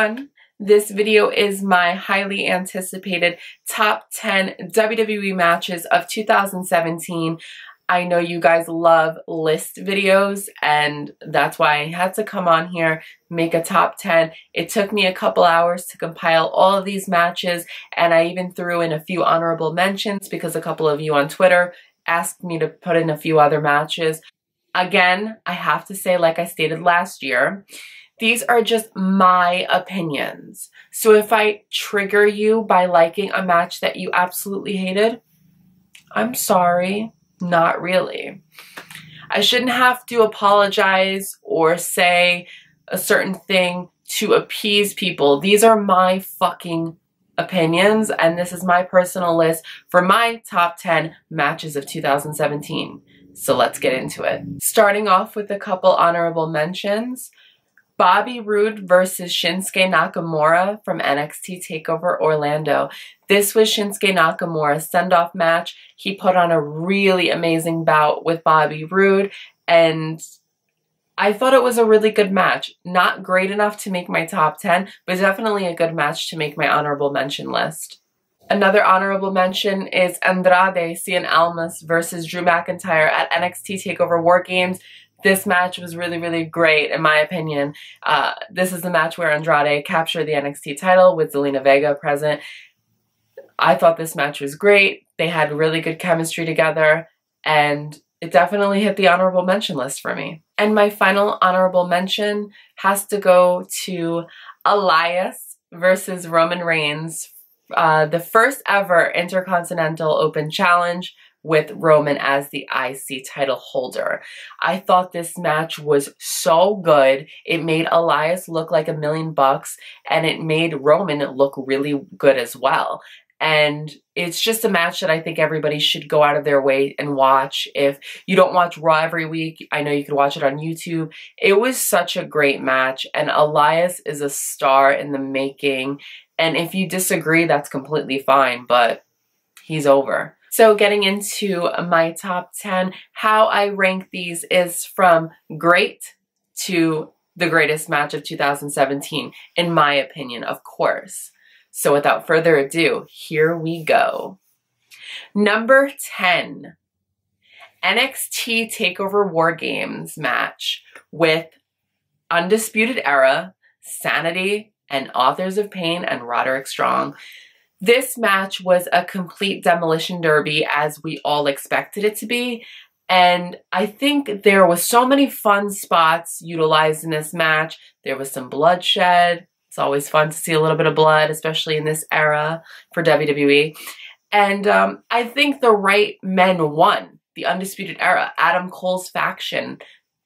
everyone. This video is my highly anticipated top 10 WWE matches of 2017. I know you guys love list videos, and that's why I had to come on here, make a top 10. It took me a couple hours to compile all of these matches, and I even threw in a few honorable mentions because a couple of you on Twitter asked me to put in a few other matches. Again, I have to say, like I stated last year, these are just my opinions. So if I trigger you by liking a match that you absolutely hated, I'm sorry, not really. I shouldn't have to apologize or say a certain thing to appease people. These are my fucking opinions, and this is my personal list for my top 10 matches of 2017. So let's get into it. Starting off with a couple honorable mentions. Bobby Roode versus Shinsuke Nakamura from NXT TakeOver Orlando. This was Shinsuke Nakamura's send-off match. He put on a really amazing bout with Bobby Roode, and I thought it was a really good match. Not great enough to make my top 10, but definitely a good match to make my honorable mention list. Another honorable mention is Andrade Cien Almas versus Drew McIntyre at NXT TakeOver War Games. This match was really, really great, in my opinion. This is the match where Andrade captured the NXT title with Zelina Vega present. I thought this match was great. They had really good chemistry together, and it definitely hit the honorable mention list for me. And my final honorable mention has to go to Elias versus Roman Reigns, the first ever Intercontinental Open Challenge with Roman as the IC title holder. I thought this match was so good. It made Elias look like $1 million, and it made Roman look really good as well. And it's just a match that I think everybody should go out of their way and watch. If you don't watch Raw every week, I know you could watch it on YouTube. It was such a great match, and Elias is a star in the making. And if you disagree, that's completely fine, but he's over. So getting into my top 10, how I rank these is from great to the greatest match of 2017, in my opinion, of course. So without further ado, here we go. Number 10, NXT TakeOver War Games match with Undisputed Era, Sanity, and Authors of Pain and Roderick Strong. This match was a complete demolition derby, as we all expected it to be. And I think there was so many fun spots utilized in this match. There was some bloodshed. It's always fun to see a little bit of blood, especially in this era for WWE. And I think the right men won. The Undisputed Era, Adam Cole's faction,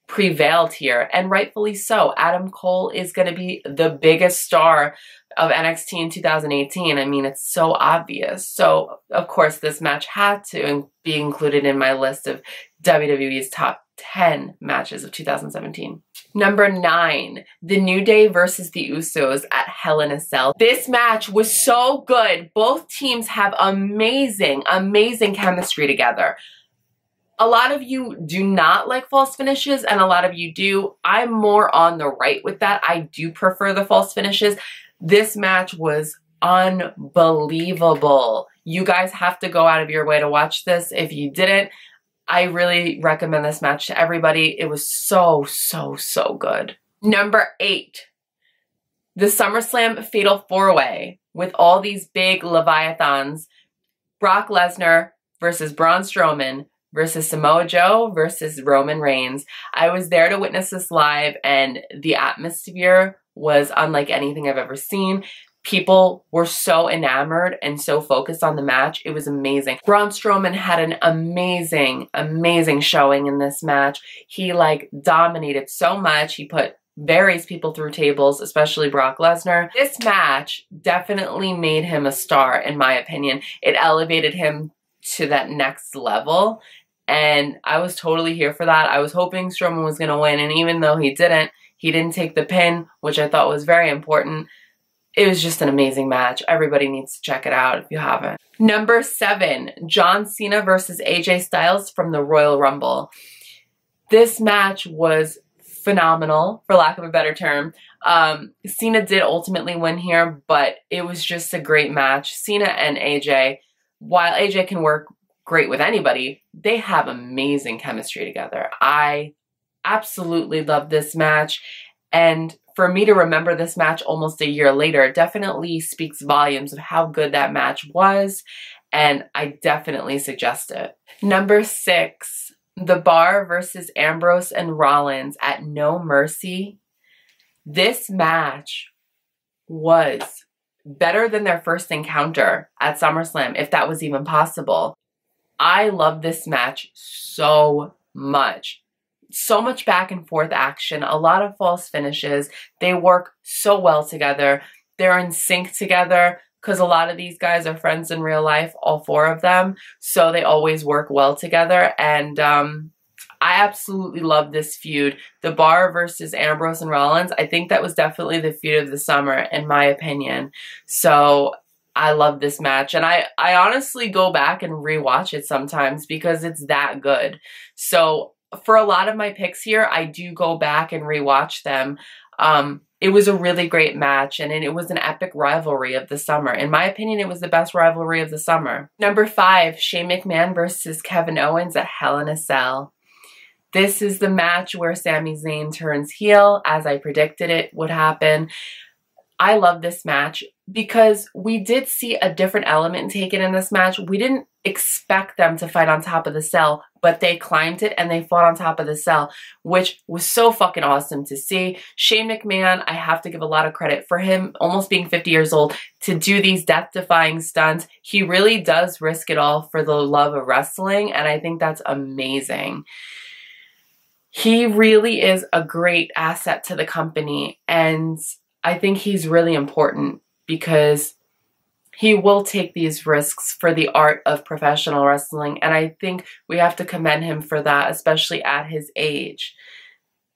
prevailed here, and rightfully so. Adam Cole is going to be the biggest star of NXT in 2018. I mean, it's so obvious. So, of course, this match had to be included in my list of WWE's top 10 matches of 2017. Number 9, The New Day versus the Usos at Hell in a Cell. This match was so good. Both teams have amazing, amazing chemistry together. A lot of you do not like false finishes, and a lot of you do. I'm more on the right with that. I do prefer the false finishes. This match was unbelievable. You guys have to go out of your way to watch this. If you didn't, I really recommend this match to everybody. It was so, so, so good. Number 8, the SummerSlam Fatal 4-Way with all these big Leviathans. Brock Lesnar versus Braun Strowman versus Samoa Joe versus Roman Reigns. I was there to witness this live, and the atmosphere was unlike anything I've ever seen. People were so enamored and so focused on the match. It was amazing. Braun Strowman had an amazing, amazing showing in this match. He dominated so much. He put various people through tables, especially Brock Lesnar. This match definitely made him a star, in my opinion. It elevated him to that next level, and I was totally here for that. I was hoping Strowman was going to win, and even though he didn't take the pin, which I thought was very important. It was just an amazing match. Everybody needs to check it out if you haven't. Number 7, John Cena versus AJ Styles from the Royal Rumble. This match was phenomenal, for lack of a better term. Cena did ultimately win here, but it was just a great match. Cena and AJ, while AJ can work great with anybody, they have amazing chemistry together. I absolutely love this match, and for me to remember this match almost a year later definitely speaks volumes of how good that match was, and I definitely suggest it. Number 6, The Bar versus Ambrose and Rollins at No Mercy. This match was better than their first encounter at SummerSlam, if that was even possible. I love this match so much. So much back and forth action, a lot of false finishes. They work so well together. They're in sync together because a lot of these guys are friends in real life, all 4 of them. So they always work well together. And I absolutely love this feud. The Bar versus Ambrose and Rollins. I think that was definitely the feud of the summer, in my opinion. So I love this match. And I honestly go back and rewatch it sometimes because it's that good. So for a lot of my picks here, I do go back and rewatch them. It was a really great match, and it was an epic rivalry of the summer. In my opinion, it was the best rivalry of the summer. Number 5, Shane McMahon versus Kevin Owens at Hell in a Cell. This is the match where Sami Zayn turns heel, as I predicted it would happen. I love this match because we did see a different element taken in this match. We didn't expect them to fight on top of the cell, but they climbed it and they fought on top of the cell, which was so fucking awesome to see. Shane McMahon, I have to give a lot of credit for him, almost being 50 years old, to do these death-defying stunts. He really does risk it all for the love of wrestling, and I think that's amazing. He really is a great asset to the company, and I think he's really important because he will take these risks for the art of professional wrestling, and I think we have to commend him for that, especially at his age.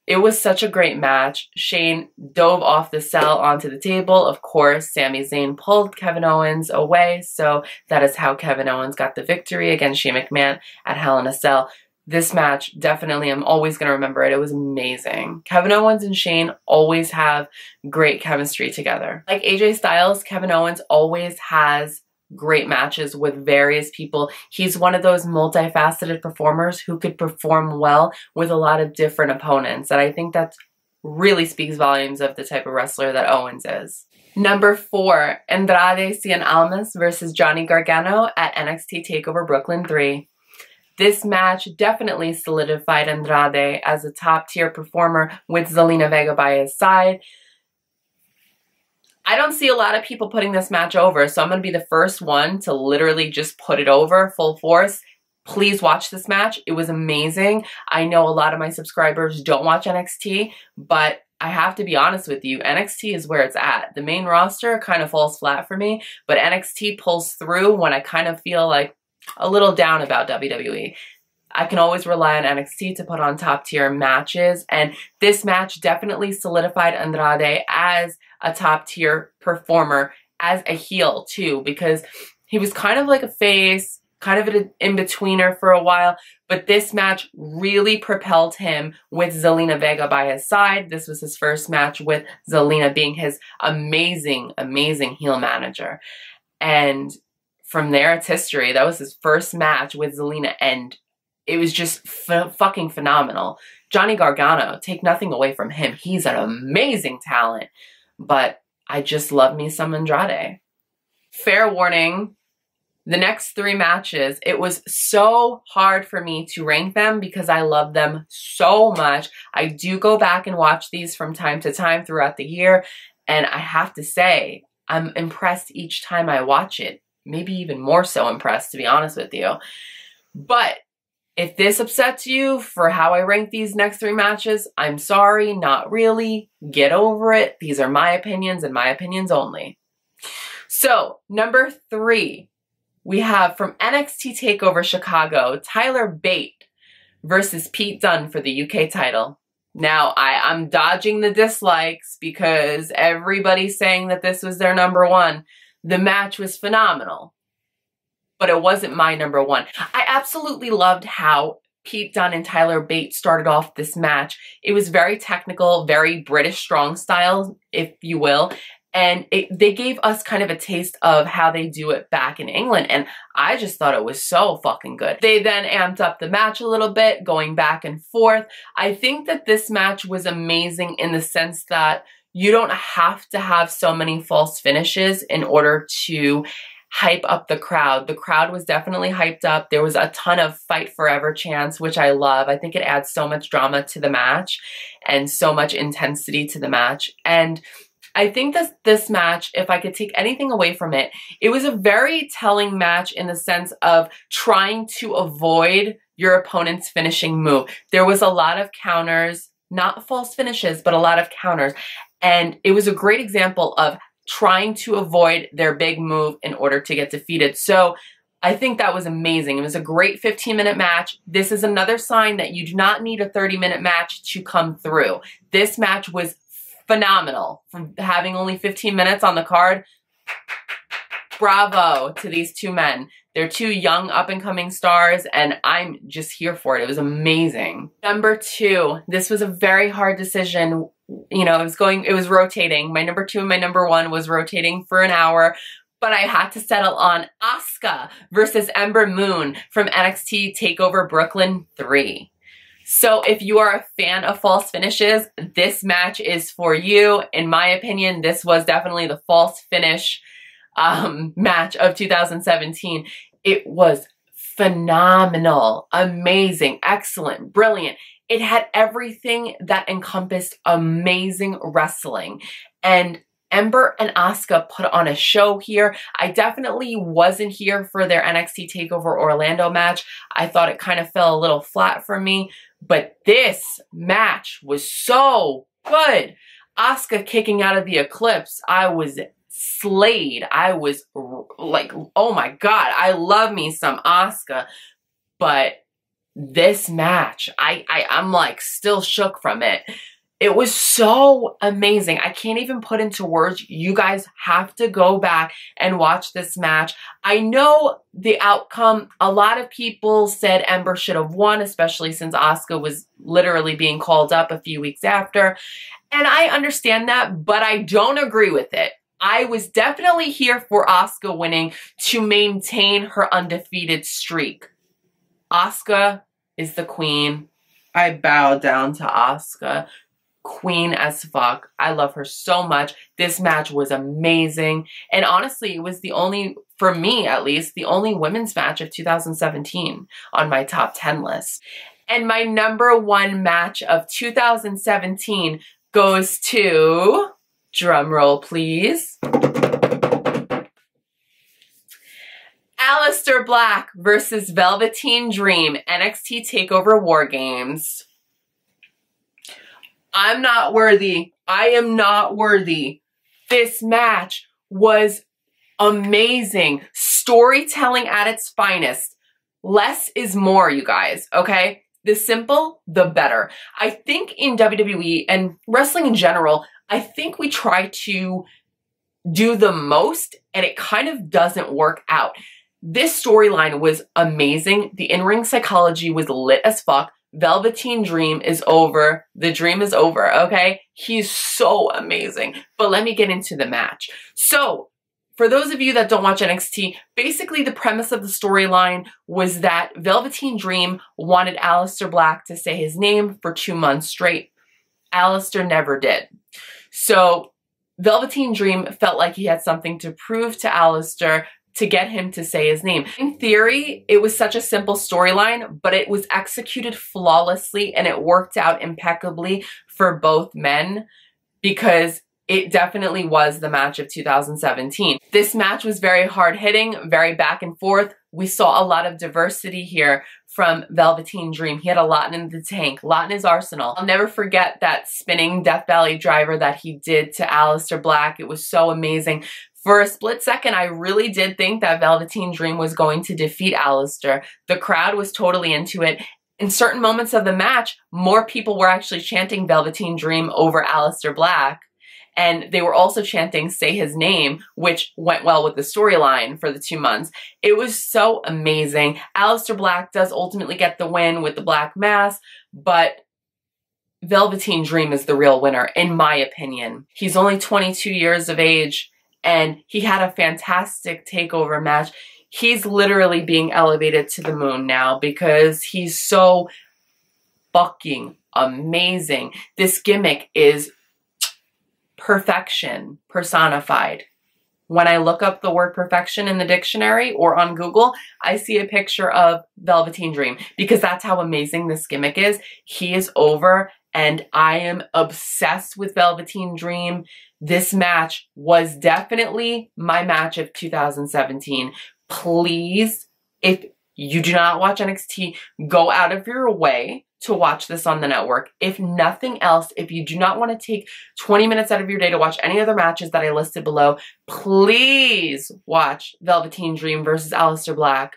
It was such a great match. Shane dove off the cell onto the table. Of course, Sami Zayn pulled Kevin Owens away, so that is how Kevin Owens got the victory against Shane McMahon at Hell in a Cell. This match, definitely, I'm always going to remember it. It was amazing. Kevin Owens and Shane always have great chemistry together. Like AJ Styles, Kevin Owens always has great matches with various people. He's one of those multifaceted performers who could perform well with a lot of different opponents. And I think that really speaks volumes of the type of wrestler that Owens is. Number 4, Andrade Cien Almas versus Johnny Gargano at NXT TakeOver Brooklyn 3. This match definitely solidified Andrade as a top-tier performer with Zelina Vega by his side. I don't see a lot of people putting this match over, so I'm going to be the first one to literally just put it over full force. Please watch this match. It was amazing. I know a lot of my subscribers don't watch NXT, but I have to be honest with you, NXT is where it's at. The main roster kind of falls flat for me, but NXT pulls through when I kind of feel like a little down about WWE. I can always rely on NXT to put on top tier matches, and this match definitely solidified Andrade as a top tier performer, as a heel too, because he was kind of like a face, kind of an in-betweener for a while, but this match really propelled him with Zelina Vega by his side. This was his first match with Zelina being his amazing, amazing heel manager. And from there, it's history. That was his first match with Zelina, and it was just fucking phenomenal. Johnny Gargano, take nothing away from him. He's an amazing talent, but I just love me some Andrade. Fair warning, the next 3 matches, it was so hard for me to rank them because I love them so much. I do go back and watch these from time to time throughout the year, and I have to say, I'm impressed each time I watch it. Maybe even more so impressed, to be honest with you. But if this upsets you for how I rank these next 3 matches, I'm sorry, not really. Get over it. These are my opinions and my opinions only. So, number 3, we have from NXT TakeOver Chicago, Tyler Bate versus Pete Dunne for the UK title. Now, I'm dodging the dislikes because everybody's saying that this was their number 1. The match was phenomenal, but it wasn't my number 1. I absolutely loved how Pete Dunne and Tyler Bate started off this match. It was very technical, very British strong style, if you will. And they gave us kind of a taste of how they do it back in England. And I just thought it was so fucking good. They then amped up the match a little bit, going back and forth. I think that this match was amazing in the sense that you don't have to have so many false finishes in order to hype up the crowd. The crowd was definitely hyped up. There was a ton of fight forever chants, which I love. I think it adds so much drama to the match and so much intensity to the match. And I think that this match, if I could take anything away from it, it was a very telling match in the sense of trying to avoid your opponent's finishing move. There was a lot of counters, not false finishes, but a lot of counters. And it was a great example of trying to avoid their big move in order to get defeated. So I think that was amazing. It was a great 15-minute match. This is another sign that you do not need a 30-minute match to come through. This match was phenomenal. From having only 15 minutes on the card, bravo to these two men. They're two young up-and-coming stars, and I'm just here for it. It was amazing. Number 2, this was a very hard decision. You know, it was rotating. My number 2 and my number 1 was rotating for an hour, but I had to settle on Asuka versus Ember Moon from NXT TakeOver Brooklyn 3. So if you are a fan of false finishes, this match is for you. In my opinion, this was definitely the false finish match of 2017. It was phenomenal, amazing, excellent, brilliant. It had everything that encompassed amazing wrestling. And Ember and Asuka put on a show here. I definitely wasn't here for their NXT TakeOver Orlando match. I thought it kind of fell a little flat for me, but this match was so good. Asuka kicking out of the Eclipse, I was slayed. I was like, oh my God, I love me some Asuka. But this match, I'm like still shook from it. It was so amazing. I can't even put into words. You guys have to go back and watch this match. I know the outcome. A lot of people said Ember should have won, especially since Asuka was literally being called up a few weeks after. And I understand that, but I don't agree with it. I was definitely here for Asuka winning to maintain her undefeated streak. Asuka is the queen. I bow down to Asuka. Queen as fuck. I love her so much. This match was amazing. And honestly, it was the only, for me at least, the only women's match of 2017 on my top 10 list. And my number 1 match of 2017 goes to, drumroll please, Aleister Black versus Velveteen Dream, NXT TakeOver War Games. I'm not worthy. I am not worthy. This match was amazing. Storytelling at its finest. Less is more, you guys, okay? The simple, the better. I think in WWE and wrestling in general, I think we try to do the most and it kind of doesn't work out. This storyline was amazing. The in-ring psychology was lit as fuck. Velveteen Dream is over. The dream is over, okay? He's so amazing. But let me get into the match. So, for those of you that don't watch NXT, basically the premise of the storyline was that Velveteen Dream wanted Aleister Black to say his name for 2 months straight. Aleister never did. So, Velveteen Dream felt like he had something to prove to Aleister to get him to say his name. In theory, it was such a simple storyline, but it was executed flawlessly and it worked out impeccably for both men because it definitely was the match of 2017. This match was very hard-hitting, very back and forth. We saw a lot of diversity here from Velveteen Dream. He had a lot in the tank, a lot in his arsenal. I'll never forget that spinning Death Valley driver that he did to Aleister Black. It was so amazing. For a split second, I really did think that Velveteen Dream was going to defeat Aleister. The crowd was totally into it. In certain moments of the match, more people were actually chanting Velveteen Dream over Aleister Black. And they were also chanting "say his name," which went well with the storyline for the 2 months. It was so amazing. Aleister Black does ultimately get the win with the black mass, but Velveteen Dream is the real winner, in my opinion. He's only 22 years of age, and he had a fantastic takeover match. He's literally being elevated to the moon now because he's so fucking amazing. This gimmick is perfection personified. When I look up the word perfection in the dictionary or on Google, I see a picture of Velveteen Dream because that's how amazing this gimmick is. He is over, and I am obsessed with Velveteen Dream. This match was definitely my match of 2017. Please, if you do not watch NXT, go out of your way to watch this on the network. If nothing else, if you do not want to take 20 minutes out of your day to watch any other matches that I listed below, please watch Velveteen Dream versus Aleister Black.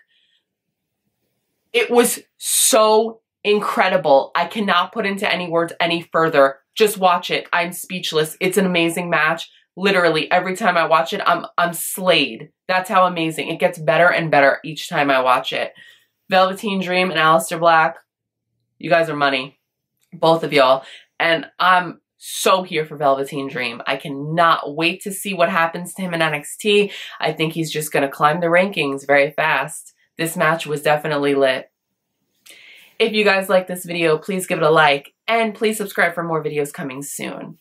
It was so incredible. I cannot put into any words any further. Just watch it. I'm speechless. It's an amazing match. Literally, every time I watch it, I'm slayed. That's how amazing. It gets better and better each time I watch it. Velveteen Dream and Aleister Black, you guys are money. Both of y'all. And I'm so here for Velveteen Dream. I cannot wait to see what happens to him in NXT. I think he's just going to climb the rankings very fast. This match was definitely lit. If you guys like this video, please give it a like, and please subscribe for more videos coming soon.